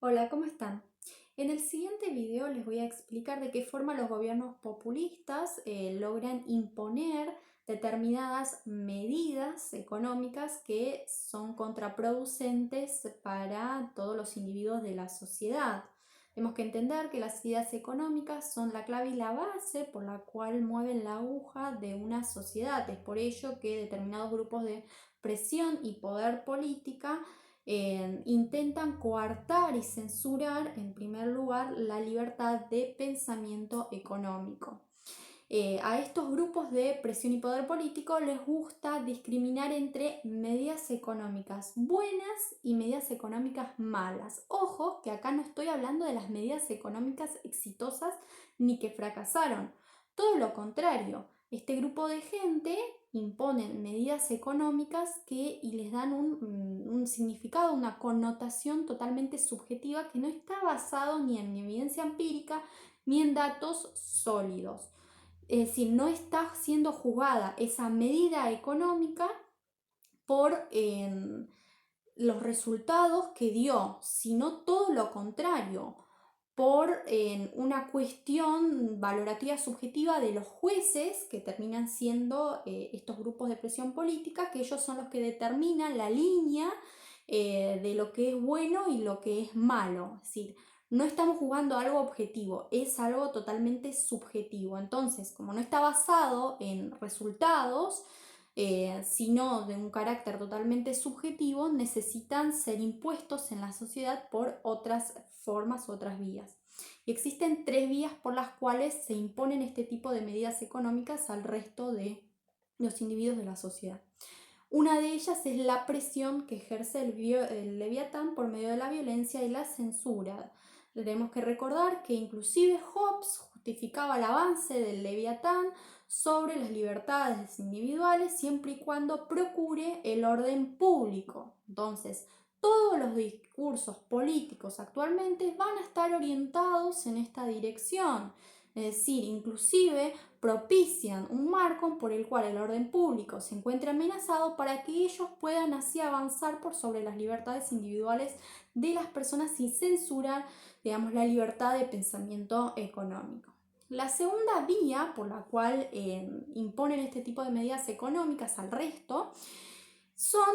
Hola, ¿cómo están? En el siguiente video les voy a explicar de qué forma los gobiernos populistas logran imponer determinadas medidas económicas que son contraproducentes para todos los individuos de la sociedad. Tenemos que entender que las ideas económicas son la clave y la base por la cual mueven la aguja de una sociedad. Es por ello que determinados grupos de presión y poder política intentan coartar y censurar, en primer lugar, la libertad de pensamiento económico. A estos grupos de presión y poder político les gusta discriminar entre medidas económicas buenas y medidas económicas malas. Ojo, que acá no estoy hablando de las medidas económicas exitosas ni que fracasaron. Todo lo contrario, este grupo de gente imponen medidas económicas y les dan un significado, una connotación totalmente subjetiva que no está basado ni en evidencia empírica ni en datos sólidos. Es decir, no está siendo juzgada esa medida económica por los resultados que dio, sino todo lo contrario, por una cuestión valorativa subjetiva de los jueces, que terminan siendo estos grupos de presión política, que ellos son los que determinan la línea de lo que es bueno y lo que es malo. Es decir, no estamos jugando algo objetivo, es algo totalmente subjetivo. Entonces, como no está basado en resultados, sino de un carácter totalmente subjetivo, necesitan ser impuestos en la sociedad por otras formas, otras vías. Y existen tres vías por las cuales se imponen este tipo de medidas económicas al resto de los individuos de la sociedad. Una de ellas es la presión que ejerce el Leviatán por medio de la violencia y la censura. Tenemos que recordar que inclusive Hobbes justificaba el avance del Leviatán sobre las libertades individuales siempre y cuando procure el orden público. Entonces, todos los discursos políticos actualmente van a estar orientados en esta dirección. Es decir, inclusive propician un marco por el cual el orden público se encuentre amenazado para que ellos puedan así avanzar por sobre las libertades individuales de las personas sin censurar, digamos, la libertad de pensamiento económico. La segunda vía por la cual imponen este tipo de medidas económicas al resto son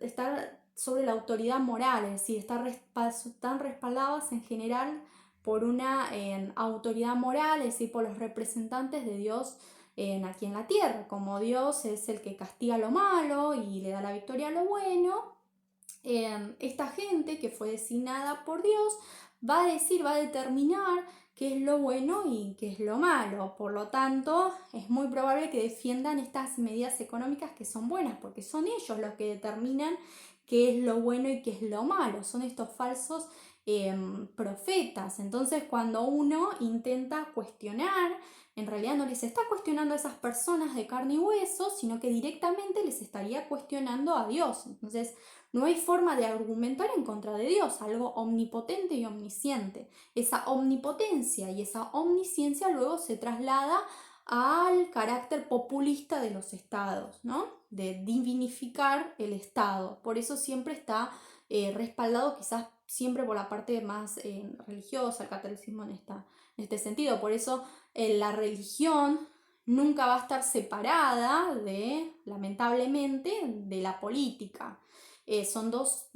estar sobre la autoridad moral, es decir, están respaldadas en general por una autoridad moral, es decir, por los representantes de Dios aquí en la tierra. Como Dios es el que castiga lo malo y le da la victoria a lo bueno, esta gente que fue designada por Dios va a determinar qué es lo bueno y qué es lo malo. Por lo tanto, es muy probable que defiendan estas medidas económicas que son buenas, porque son ellos los que determinan qué es lo bueno y qué es lo malo. Son estos falsos profetas. Entonces, cuando uno intenta cuestionar, en realidad no les está cuestionando a esas personas de carne y hueso, sino que directamente les estaría cuestionando a Dios. Entonces, no hay forma de argumentar en contra de Dios, algo omnipotente y omnisciente. Esa omnipotencia y esa omnisciencia luego se traslada al carácter populista de los estados, ¿no? De divinificar el Estado. Por eso siempre está respaldado quizás siempre por la parte más religiosa, el catolicismo en este sentido. Por eso la religión nunca va a estar separada lamentablemente, de la política. Son dos,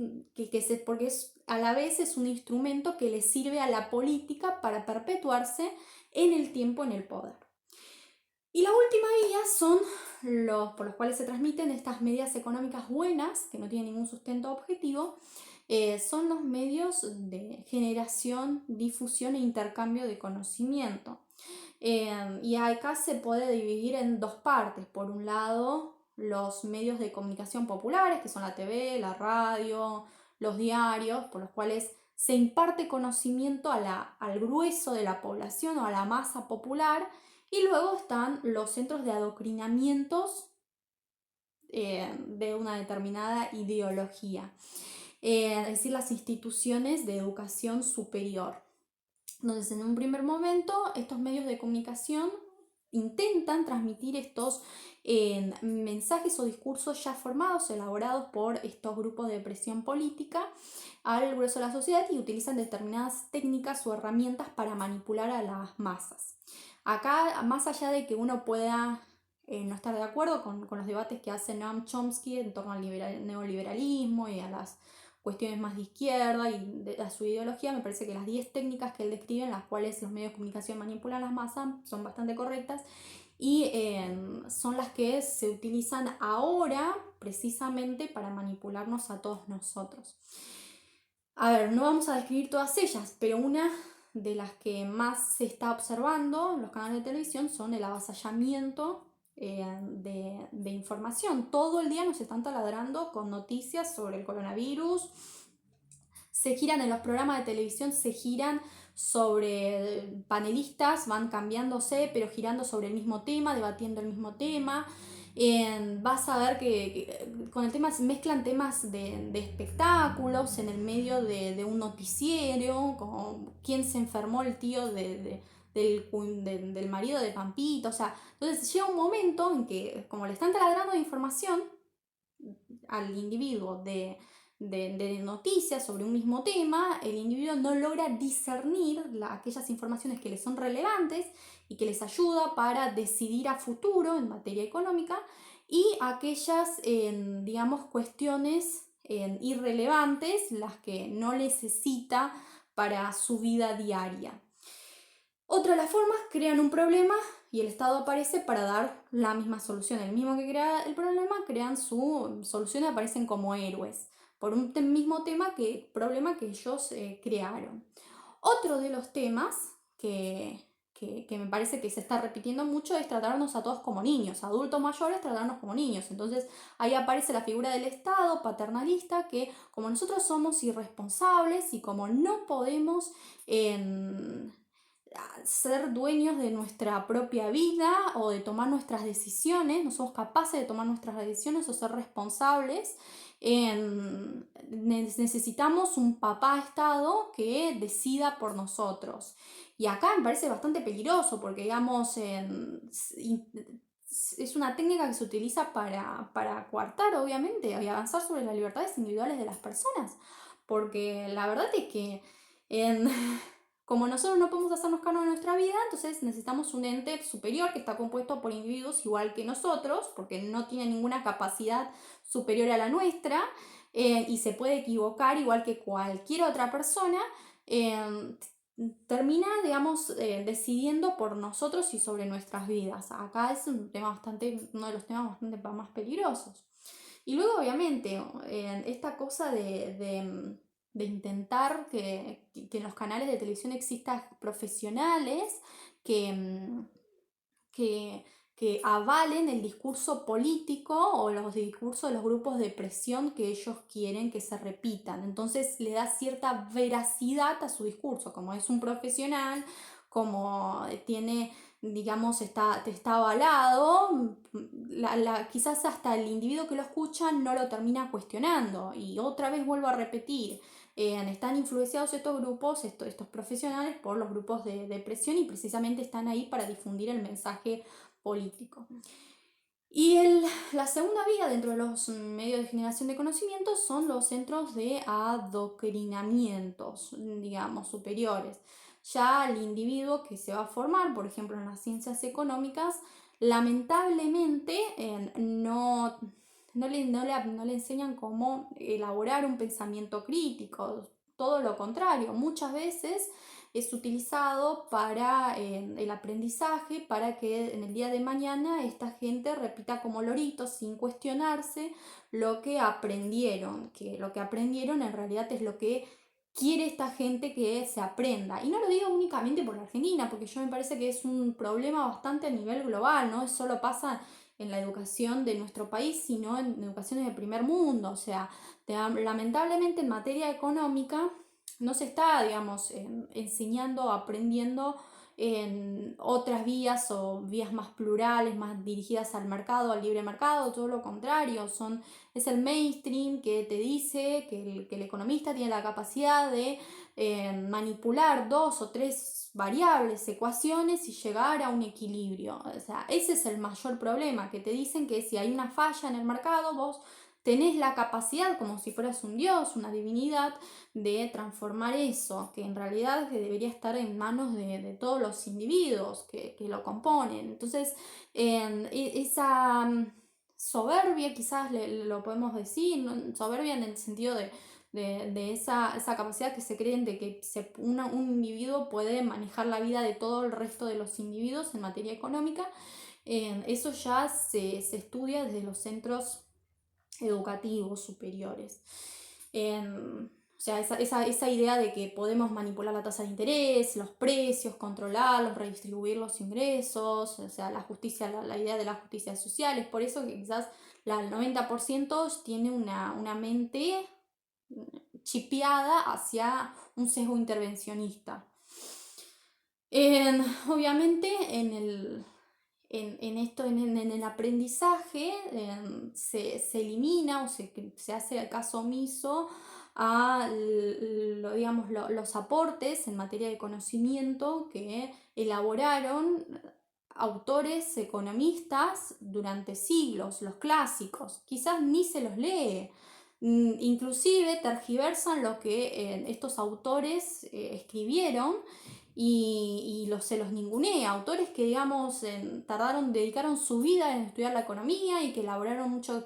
porque a la vez es un instrumento que le sirve a la política para perpetuarse en el tiempo, en el poder. Y la última vía son por los cuales se transmiten estas medidas económicas buenas, que no tienen ningún sustento objetivo, son los medios de generación, difusión e intercambio de conocimiento. Y acá se puede dividir en dos partes. Por un lado, los medios de comunicación populares, que son la TV, la radio, los diarios, por los cuales se imparte conocimiento al grueso de la población o a la masa popular. Y luego están los centros de adoctrinamientos de una determinada ideología, es decir, las instituciones de educación superior. Entonces, en un primer momento, estos medios de comunicación intentan transmitir estos mensajes o discursos ya formados, elaborados por estos grupos de presión política al grueso de la sociedad, y utilizan determinadas técnicas o herramientas para manipular a las masas. Acá, más allá de que uno pueda no estar de acuerdo con los debates que hace Noam Chomsky en torno al neoliberalismo y a las cuestiones más de izquierda y a su ideología, me parece que las 10 técnicas que él describe en las cuales los medios de comunicación manipulan a las masas son bastante correctas, y son las que se utilizan ahora precisamente para manipularnos a todos nosotros. A ver, no vamos a describir todas ellas, pero una de las que más se está observando en los canales de televisión son el avasallamiento de información. Todo el día nos están taladrando con noticias sobre el coronavirus. Se giran en los programas de televisión, se giran sobre panelistas, van cambiándose, pero girando sobre el mismo tema, debatiendo el mismo tema. Vas a ver que con el tema se mezclan temas de espectáculos en el medio de un noticiero, como quién se enfermó, el tío del marido de Pampita. O sea, entonces llega un momento en que, como le están taladrando de información al individuo de noticias sobre un mismo tema, el individuo no logra discernir aquellas informaciones que le son relevantes y que les ayuda para decidir a futuro en materia económica, y aquellas, digamos, cuestiones irrelevantes, las que no necesita para su vida diaria. Otra de las formas, crean un problema y el Estado aparece para dar la misma solución. El mismo que crea el problema, crean su solución y aparecen como héroes por un mismo problema que ellos crearon. Otro de los temas que me parece que se está repitiendo mucho es tratarnos a todos como niños, adultos mayores, tratarnos como niños. Entonces ahí aparece la figura del Estado paternalista, que como nosotros somos irresponsables y como no podemos ser dueños de nuestra propia vida o de tomar nuestras decisiones, no somos capaces de tomar nuestras decisiones o ser responsables, necesitamos un papá Estado que decida por nosotros. Y acá me parece bastante peligroso porque, digamos, es una técnica que se utiliza para coartar, obviamente, y avanzar sobre las libertades individuales de las personas. Porque la verdad es que como nosotros no podemos hacernos cargo de nuestra vida, entonces necesitamos un ente superior que está compuesto por individuos igual que nosotros, porque no tiene ninguna capacidad superior a la nuestra, y se puede equivocar igual que cualquier otra persona. Termina, digamos, decidiendo por nosotros y sobre nuestras vidas. Acá es uno de los temas bastante más peligrosos. Y luego, obviamente, esta cosa de intentar que en los canales de televisión existan profesionales que, que avalen el discurso político o los discursos de los grupos de presión que ellos quieren que se repitan. Entonces le da cierta veracidad a su discurso, como es un profesional, como tiene, digamos, está avalado, quizás hasta el individuo que lo escucha no lo termina cuestionando. Y otra vez vuelvo a repetir, están influenciados estos grupos, estos profesionales, por los grupos de presión, y precisamente están ahí para difundir el mensaje político. Y la segunda vía dentro de los medios de generación de conocimientos son los centros de adoctrinamientos, digamos, superiores. Ya el individuo que se va a formar, por ejemplo, en las ciencias económicas, lamentablemente no le enseñan cómo elaborar un pensamiento crítico. Todo lo contrario, muchas veces es utilizado para el aprendizaje, para que en el día de mañana esta gente repita como loritos sin cuestionarse lo que aprendieron, que lo que aprendieron en realidad es lo que quiere esta gente que se aprenda. Y no lo digo únicamente por la Argentina, porque yo me parece que es un problema bastante a nivel global, no solo pasa en la educación de nuestro país, sino en educaciones del primer mundo. O sea, lamentablemente en materia económica no se está, digamos, enseñando, aprendiendo en otras vías o vías más plurales, más dirigidas al mercado, al libre mercado, todo lo contrario, es el mainstream que te dice que el economista tiene la capacidad de manipular dos o tres variables, ecuaciones y llegar a un equilibrio. O sea, ese es el mayor problema, que te dicen que si hay una falla en el mercado, vos tenés la capacidad, como si fueras un dios, una divinidad, de transformar eso, que en realidad debería estar en manos de todos los individuos que lo componen. Entonces, esa soberbia, quizás lo podemos decir, ¿no? Soberbia en el sentido de esa capacidad que se creen de que un individuo puede manejar la vida de todo el resto de los individuos en materia económica. Eso ya se estudia desde los centros educativos superiores. O sea, esa idea de que podemos manipular la tasa de interés, los precios, controlarlos, redistribuir los ingresos, o sea, la justicia, la idea de la justicia social, es por eso que quizás el 90% tiene una mente chipeada hacia un sesgo intervencionista. Obviamente en esto, en el aprendizaje, se elimina o se hace caso omiso a digamos, los aportes en materia de conocimiento que elaboraron autores economistas durante siglos, los clásicos. Quizás ni se los lee. Inclusive tergiversan lo que estos autores escribieron se los ningunea. Autores que, digamos, dedicaron su vida en estudiar la economía y que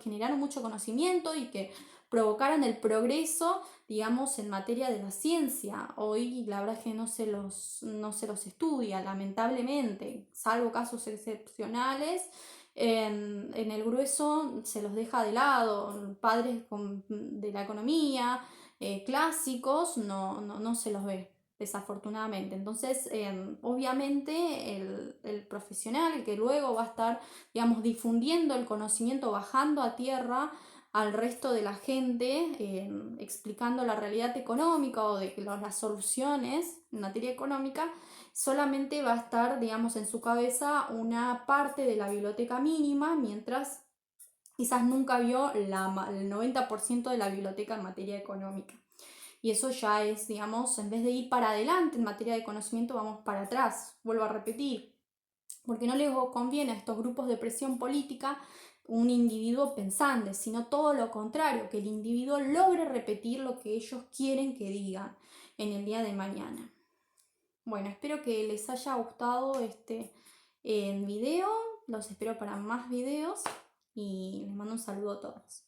generaron mucho conocimiento y que provocaron el progreso, digamos, en materia de la ciencia. Hoy la verdad es que no se los estudia, lamentablemente, salvo casos excepcionales. En el grueso se los deja de lado. Padres de la economía, clásicos, no se los ve, desafortunadamente. Entonces, obviamente el profesional que luego va a estar, digamos, difundiendo el conocimiento, bajando a tierra al resto de la gente, explicando la realidad económica o de las soluciones en materia económica, solamente va a estar, digamos, en su cabeza una parte de la biblioteca mínima, mientras quizás nunca vio el 90% de la biblioteca en materia económica. Y eso ya es, digamos, en vez de ir para adelante en materia de conocimiento, vamos para atrás. Vuelvo a repetir, porque no les conviene a estos grupos de presión política un individuo pensante, sino todo lo contrario, que el individuo logre repetir lo que ellos quieren que digan en el día de mañana. Bueno, espero que les haya gustado este video, los espero para más videos y les mando un saludo a todos.